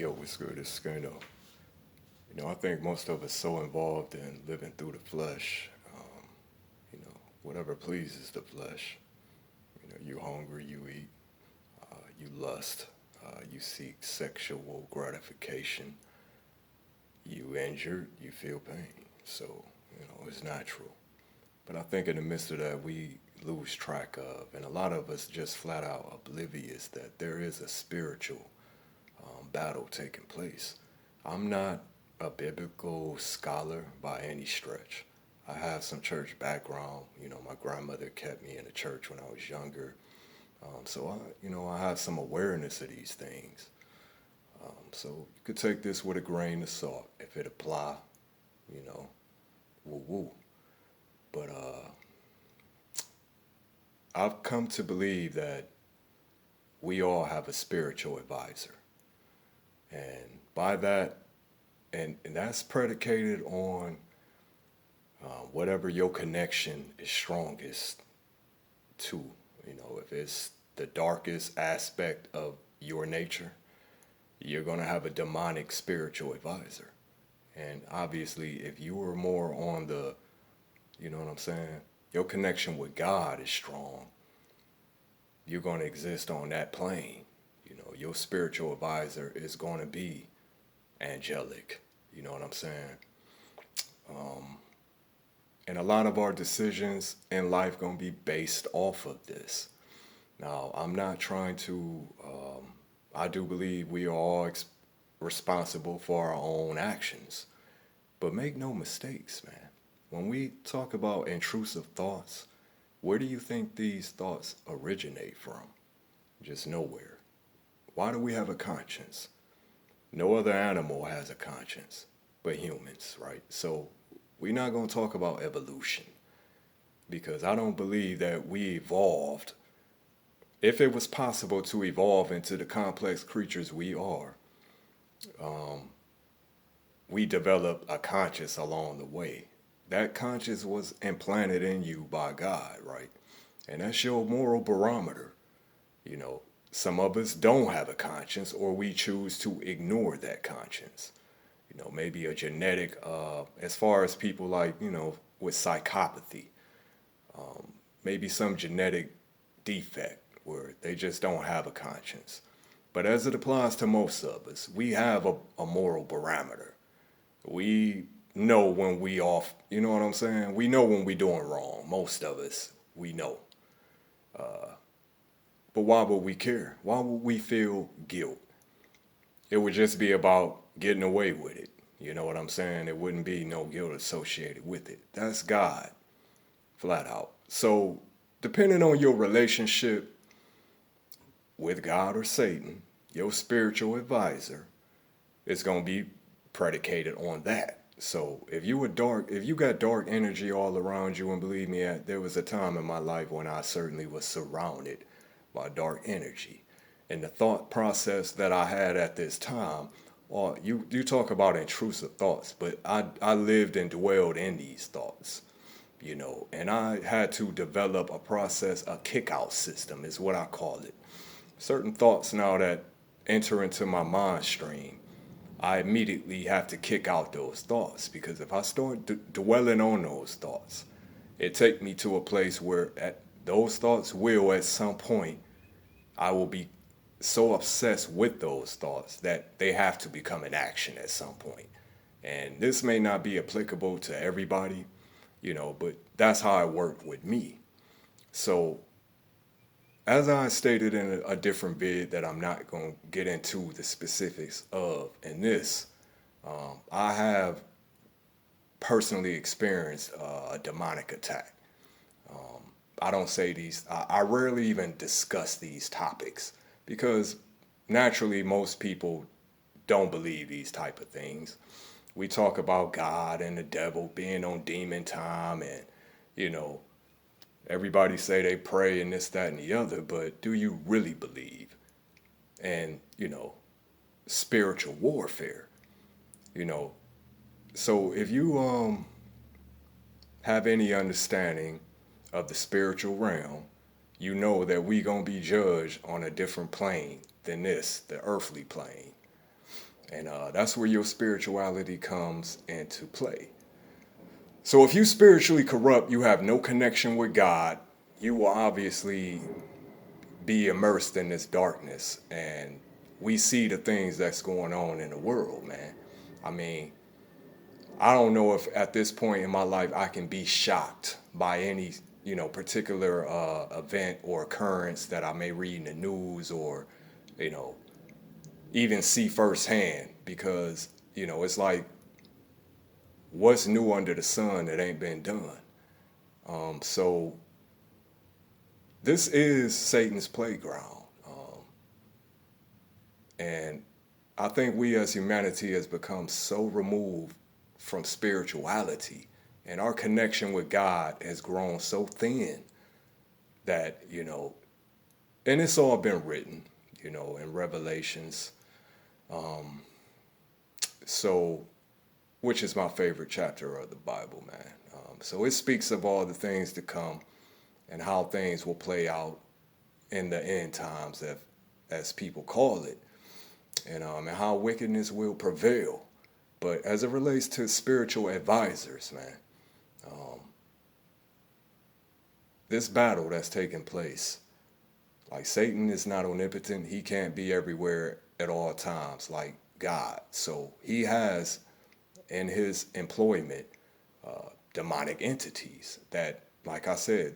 Yo, what's good? It's Skano. I think most of us so involved in living through the flesh. Whatever pleases the flesh. You hungry, you eat. You lust. You seek sexual gratification. You injured, you feel pain. So, it's natural. But I think in the midst of that, we lose track of, and a lot of us just flat out oblivious that there is a spiritual battle taking place. I'm not a biblical scholar by any stretch. I have some church background. My grandmother kept me in the church when I was younger. So I have some awareness of these things. So you could take this with a grain of salt if it apply, you know, woo woo. But I've come to believe that we all have a spiritual advisor. And by that, and that's predicated on whatever your connection is strongest to. If it's the darkest aspect of your nature, you're going to have a demonic spiritual advisor. And obviously, if you are more on the, you know what I'm saying, your connection with God is strong, you're going to exist on that plane. Your spiritual advisor is going to be angelic. You know what I'm saying? And a lot of our decisions in life going to be based off of this. Now, I'm not trying to, I do believe we are all responsible for our own actions. But make no mistakes, man. When we talk about intrusive thoughts, where do you think these thoughts originate from? Just nowhere. Why do we have a conscience? No other animal has a conscience but humans, right? So we're not going to talk about evolution because I don't believe that we evolved. If it was possible to evolve into the complex creatures we are, we developed a conscience along the way. That conscience was implanted in you by God, right? And that's your moral barometer. Some of us don't have a conscience or we choose to ignore that conscience. Maybe a genetic, as far as people like, with psychopathy, maybe some genetic defect where they just don't have a conscience. But as it applies to most of us, we have a moral barometer. We know when we off, you know what I'm saying? We know when we doing wrong. Most of us, we know. But why would we care? Why would we feel guilt? It would just be about getting away with it. You know what I'm saying? There wouldn't be no guilt associated with it. That's God, flat out. So, depending on your relationship with God or Satan, your spiritual advisor is going to be predicated on that. So, if you got dark energy all around you, and believe me, there was a time in my life when I certainly was surrounded by dark energy. And the thought process that I had at this time, well, you talk about intrusive thoughts, but I lived and dwelled in these thoughts, and I had to develop a process, a kick out system is what I call it. Certain thoughts now that enter into my mind stream, I immediately have to kick out those thoughts because if I start dwelling on those thoughts, it take me to a place where those thoughts will at some point I will be so obsessed with those thoughts that they have to become an action at some point. And this may not be applicable to everybody, but that's how it worked with me. So, as I stated in a different vid that I'm not going to get into the specifics of in this, I have personally experienced a demonic attack. I don't say these, I rarely even discuss these topics because naturally most people don't believe these type of things. We talk about God and the devil being on demon time and, everybody say they pray and this, that, and the other, but do you really believe? And, spiritual warfare, you know. So if you have any understanding of the spiritual realm, you know that we gonna be judged on a different plane than this, the earthly plane. And that's where your spirituality comes into play. So if you spiritually corrupt, you have no connection with God, you will obviously be immersed in this darkness. And we see the things that's going on in the world, man. I mean, I don't know if at this point in my life I can be shocked by any, particular event or occurrence that I may read in the news or, you know, even see firsthand because, it's like what's new under the sun that ain't been done. So this is Satan's playground. And I think we as humanity has become so removed from spirituality and our connection with God has grown so thin that, and it's all been written, in Revelations. So, which is my favorite chapter of the Bible, man. So it speaks of all the things to come and how things will play out in the end times, as people call it, and how wickedness will prevail. But as it relates to spiritual advisors, man, this battle that's taking place, like Satan is not omnipotent. He can't be everywhere at all times like God. So he has in his employment demonic entities that, like I said,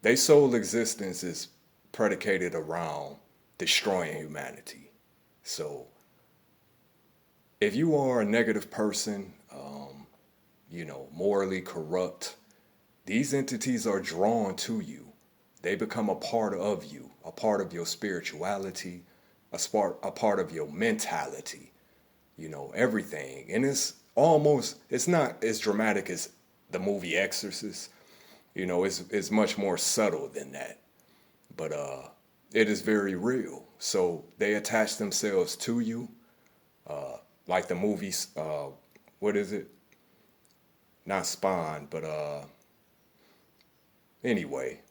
their sole existence is predicated around destroying humanity. So if you are a negative person, morally corrupt, these entities are drawn to you. They become a part of you, a part of your spirituality, a part of your mentality, everything. And it's not as dramatic as the movie Exorcist. It's much more subtle than that. But it is very real. So they attach themselves to you, like the movies. What is it? Not Spawn, but anyway,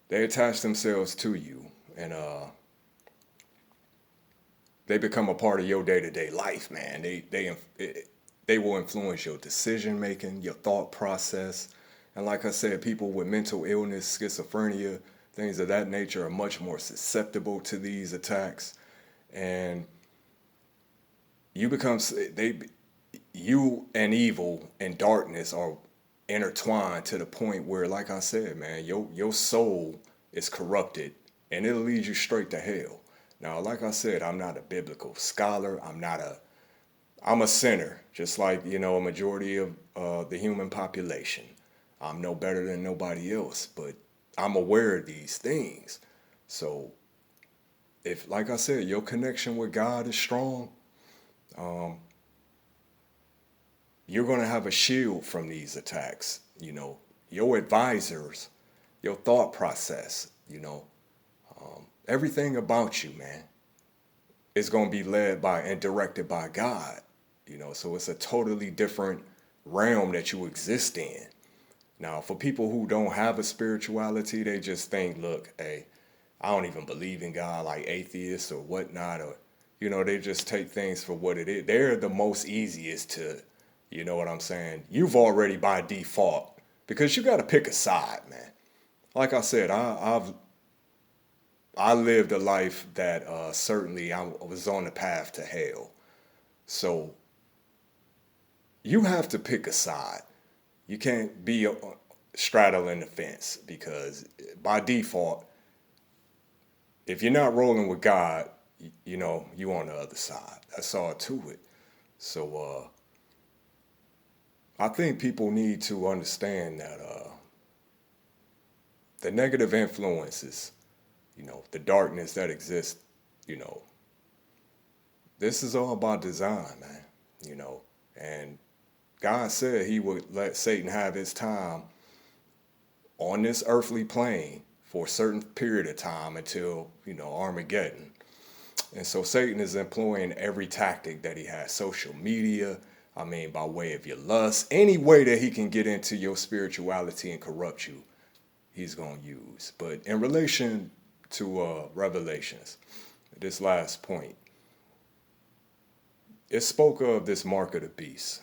they attach themselves to you, and they become a part of your day-to-day life, man. They will influence your decision making, your thought process, and like I said, people with mental illness, schizophrenia, things of that nature are much more susceptible to these attacks, and you and evil and darkness are intertwined to the point where, like I said, man, your soul is corrupted and it'll lead you straight to hell. Now, like I said, I'm not a biblical scholar. I'm a sinner, just like, a majority of the human population. I'm no better than nobody else, but I'm aware of these things. So if, like I said, your connection with God is strong, you're going to have a shield from these attacks. Your advisors, your thought process, everything about you, man, is going to be led by and directed by God. So it's a totally different realm that you exist in. Now, for people who don't have a spirituality, they just think, look, hey, I don't even believe in God, like atheists or whatnot, or, they just take things for what it is. They're the most easiest to, you know what I'm saying? You've already by default, because you got to pick a side, man. Like I said, I lived a life that certainly I was on the path to hell. So you have to pick a side. You can't be straddling the fence because by default, if you're not rolling with God, you on the other side. That's all to it. So I think people need to understand that the negative influences, the darkness that exists, this is all about design, man, and God said he would let Satan have his time on this earthly plane for a certain period of time until, Armageddon. And so Satan is employing every tactic that he has, social media, by way of your lust, any way that he can get into your spirituality and corrupt you, he's going to use. But in relation to Revelations, this last point, it spoke of this mark of the beast.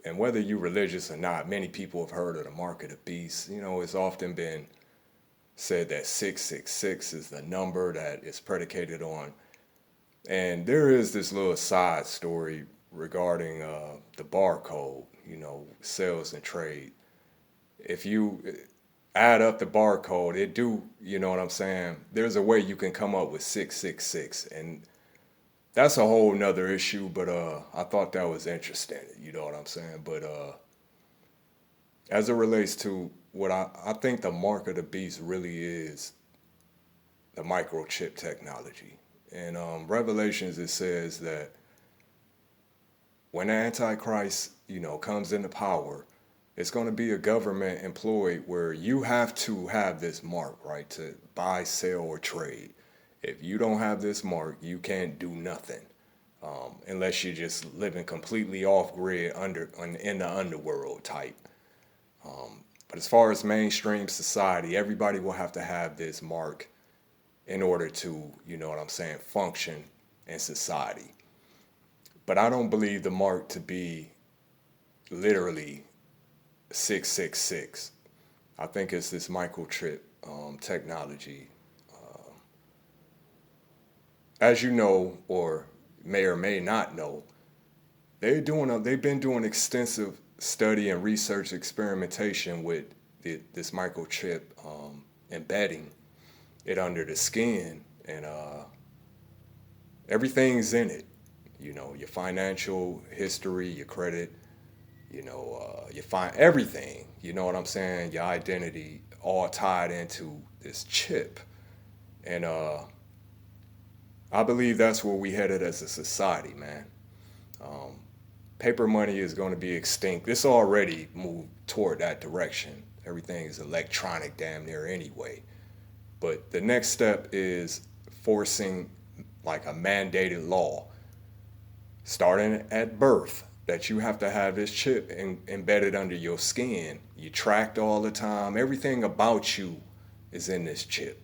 And whether you're religious or not, many people have heard of the mark of the beast. It's often been said that 666 is the number that is predicated on. And there is this little side story regarding the barcode, sales and trade. If you add up the barcode, it do, you know what I'm saying? There's a way you can come up with 666. And that's a whole nother issue, but I thought that was interesting, you know what I'm saying? But as it relates to what I think the mark of the beast really is the microchip technology. In Revelations, it says that when the Antichrist, comes into power, it's going to be a government employed where you have to have this mark, right, to buy, sell, or trade. If you don't have this mark, you can't do nothing, unless you're just living completely off grid in the underworld type. But as far as mainstream society, everybody will have to have this mark in order to, function in society. But I don't believe the mark to be literally 666. I think it's this microchip technology. As you know, or may not know, they've been doing extensive study and research experimentation with this microchip, embedding it under the skin, and everything's in it. Your financial history, your credit, you find everything. You know what I'm saying? Your identity all tied into this chip, and I believe that's where we headed as a society, man. Paper money is going to be extinct. It's already moved toward that direction. Everything is electronic damn near anyway. But the next step is forcing like a mandated law, starting at birth, that you have to have this chip embedded under your skin. You tracked all the time. Everything about you is in this chip.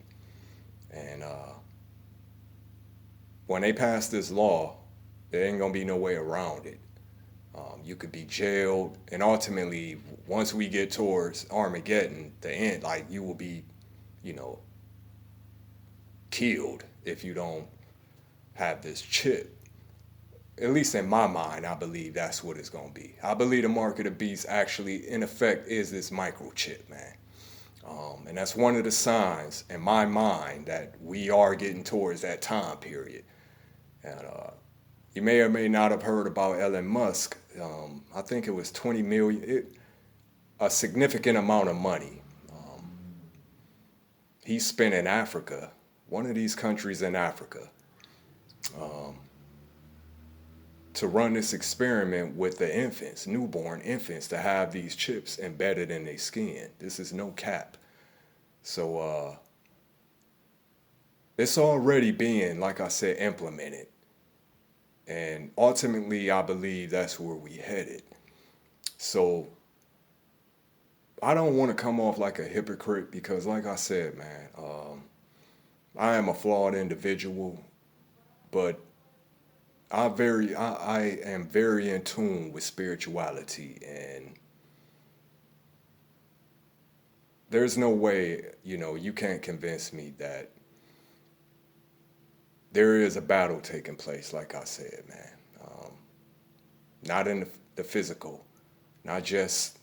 And when they pass this law, there ain't going to be no way around it. You could be jailed, and ultimately, once we get towards Armageddon, the end, like you will be, killed if you don't have this chip. At least in my mind, I believe that's what it's going to be. I believe the mark of the beast actually, in effect, is this microchip, man. And that's one of the signs in my mind that we are getting towards that time period. And you may or may not have heard about Elon Musk. I think it was 20 million, a significant amount of money. He spent in Africa, one of these countries in Africa, to run this experiment with the infants, newborn infants, to have these chips embedded in their skin. This is no cap. So it's already being, like I said, implemented. And ultimately, I believe that's where we headed. So I don't want to come off like a hypocrite because, like I said, man, I am a flawed individual, but I am very in tune with spirituality, and there's no way, you can't convince me that there is a battle taking place, like I said, man. Not in the physical, not just,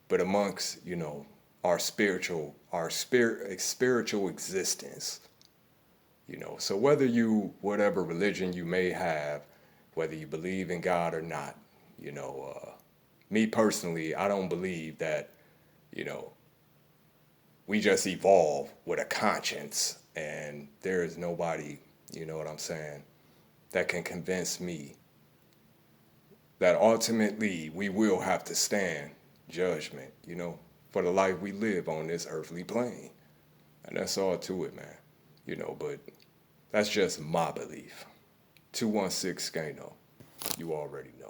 but amongst, our spiritual existence. So whatever religion you may have, whether you believe in God or not, me personally, I don't believe that, we just evolve with a conscience and there is nobody, you know what I'm saying, that can convince me that ultimately we will have to stand judgment, for the life we live on this earthly plane. And that's all to it, man. But that's just my belief. 216 Skano. You already know.